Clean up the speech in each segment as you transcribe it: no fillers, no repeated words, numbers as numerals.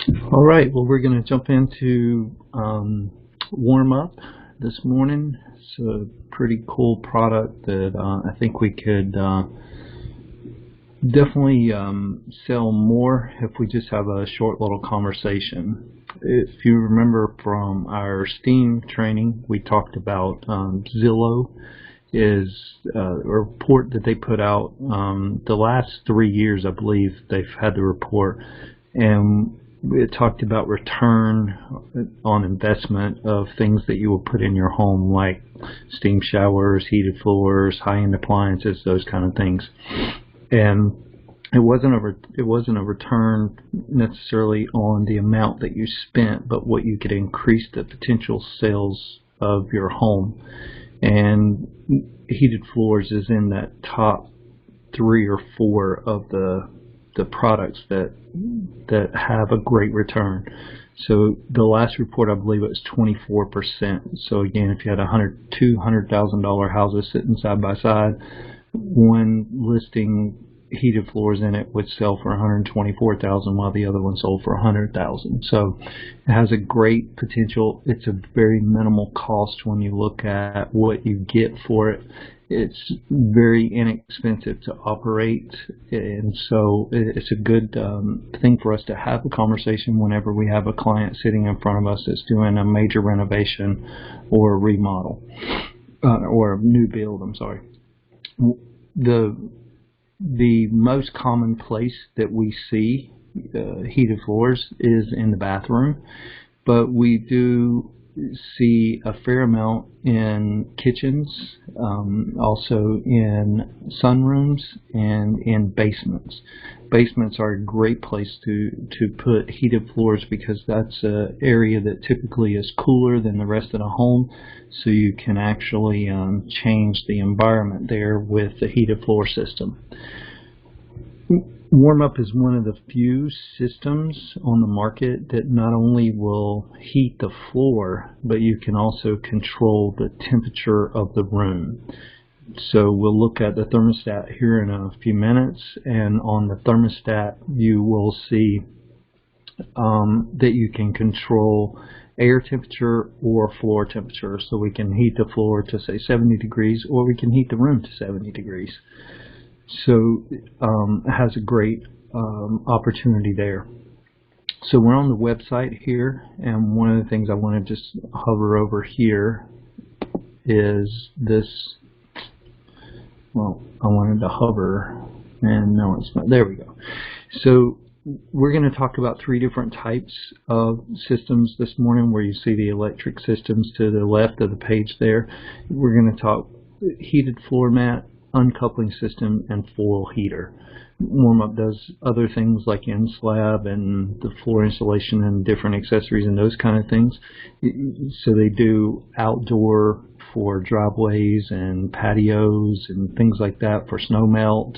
All right, well, we're going to jump into warm up this morning. It's a pretty cool product that I think we could definitely sell more if we just have a short little conversation. If you remember from our STEAM training, we talked about Zillow is a report that they put out the last 3 years. I believe they've had the report, and it talked about return on investment of things that you will put in your home, like steam showers, heated floors, high-end appliances, those kind of things. And it wasn't a return necessarily on the amount that you spent, but what you could increase the potential sales of your home. And heated floors is in that top 3 or 4 of the products that have a great return. So the last report, I believe it was 24%. So again, if you had $200,000 houses sitting side by side, one listing heated floors in it would sell for $124,000 while the other one sold for $100,000. So it has a great potential. It's a very minimal cost when you look at what you get for it. It's very inexpensive to operate, and so it's a good thing for us to have a conversation whenever we have a client sitting in front of us that's doing a major renovation or a remodel or a new build. I'm sorry. The most common place that we see heated floors is in the bathroom, but we do see a fair amount in kitchens, also in sunrooms and in basements. Basements are a great place to put heated floors because that's an area that typically is cooler than the rest of the home, so you can actually change the environment there with the heated floor system. Warmup is one of the few systems on the market that not only will heat the floor, but you can also control the temperature of the room. So we'll look at the thermostat here in a few minutes, and on the thermostat you will see that you can control air temperature or floor temperature. So we can heat the floor to say 70 degrees, or we can heat the room to 70 degrees. So it has a great opportunity there. So we're on the website here, and one of the things I want to just hover over here is this. Well, I wanted to hover, and no, it's not. There we go. So we're going to talk about 3 different types of systems this morning, where you see the electric systems to the left of the page there. We're going to talk heated floor mat, uncoupling system, and foil heater. Warmup does other things like in-slab and the floor insulation and different accessories and those kind of things. So they do outdoor for driveways and patios and things like that for snow melt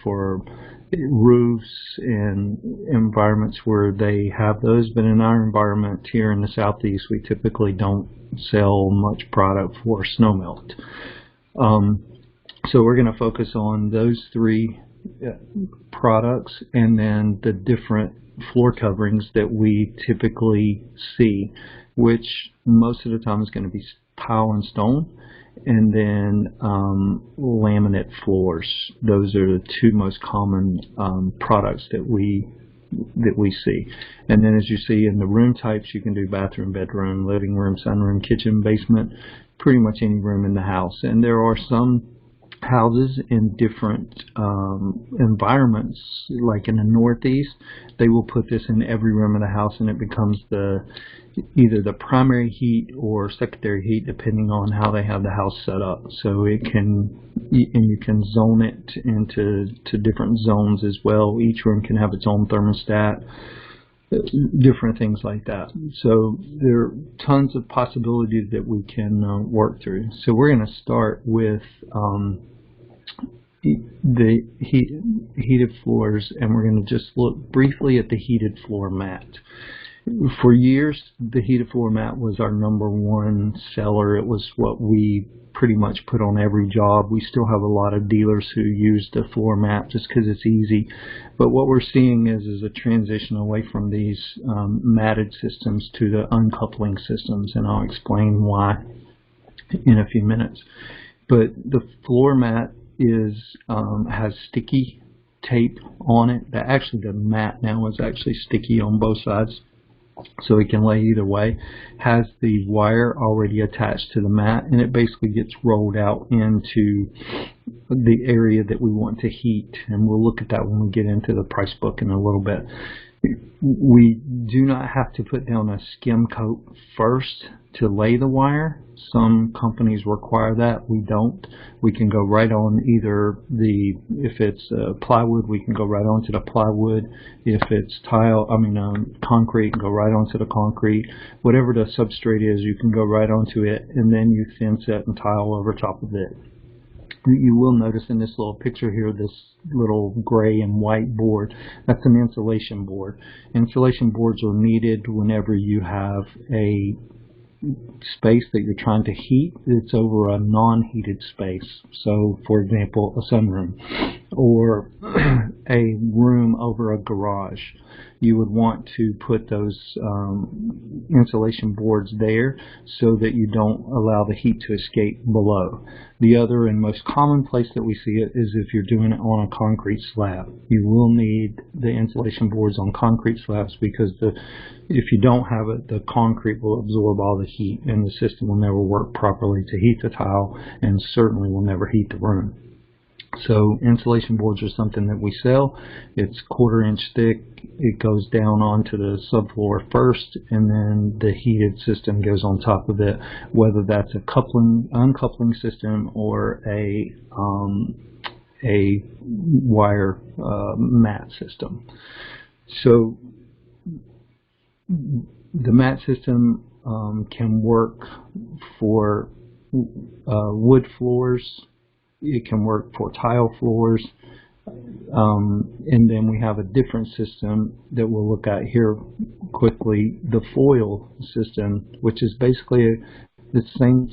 for roofs and environments where they have those. But in our environment here in the Southeast, we typically don't sell much product for snow melt. So we're going to focus on those 3 products, and then the different floor coverings that we typically see, which most of the time is going to be tile and stone, and then laminate floors. Those are the 2 most common products that we see. And then, as you see in the room types, you can do bathroom, bedroom, living room, sunroom, kitchen, basement, pretty much any room in the house. And there are some houses in different environments, like in the Northeast, they will put this in every room of the house, and it becomes either the primary heat or secondary heat, depending on how they have the house set up. So you can zone it into different zones as well. Each room can have its own thermostat, different things like that. So there are tons of possibilities that we can work through. So we're going to start with the heated floors, and we're going to just look briefly at the heated floor mat. For years, the heated floor mat was our #1 seller. It was what we pretty much put on every job. We still have a lot of dealers who use the floor mat just because it's easy. But what we're seeing is a transition away from these matted systems to the uncoupling systems, and I'll explain why in a few minutes. But the floor mat has sticky tape on it. Actually, the mat now is actually sticky on both sides, so it can lay either way. Has the wire already attached to the mat, and it basically gets rolled out into the area that we want to heat, and we'll look at that when we get into the price book in a little bit. We do not have to put down a skim coat first to lay the wire. Some companies require that. We don't. We can go right on either if it's plywood, we can go right onto the plywood. If it's concrete, go right onto the concrete. Whatever the substrate is, you can go right onto it, and then you thin set and tile over top of it. You will notice in this little picture here, this little gray and white board, that's an insulation board. Insulation boards are needed whenever you have a space that you're trying to heat. It's over a non-heated space. So, for example, a sunroom or a room over a garage. You would want to put those insulation boards there so that you don't allow the heat to escape below. The other and most common place that we see it is if you're doing it on a concrete slab. You will need the insulation boards on concrete slabs because if you don't have it, the concrete will absorb all the heat and the system will never work properly to heat the tile, and certainly will never heat the room. So insulation boards are something that we sell. It's 1/4 inch thick. It goes down onto the subfloor first, and then the heated system goes on top of it, whether that's a uncoupling system or a wire mat system. So the mat system can work for wood floors. It can work for tile floors, and then we have a different system that we'll look at here quickly, the foil system, which is basically the same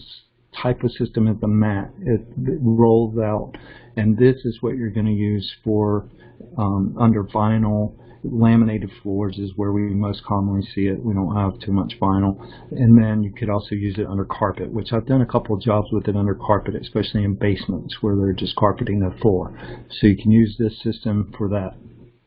type of system as the mat. It rolls out, and this is what you're going to use for under vinyl. Laminated floors is where we most commonly see it. We don't have too much vinyl. And then you could also use it under carpet, which I've done a couple of jobs with it under carpet, especially in basements where they're just carpeting the floor. So you can use this system for that.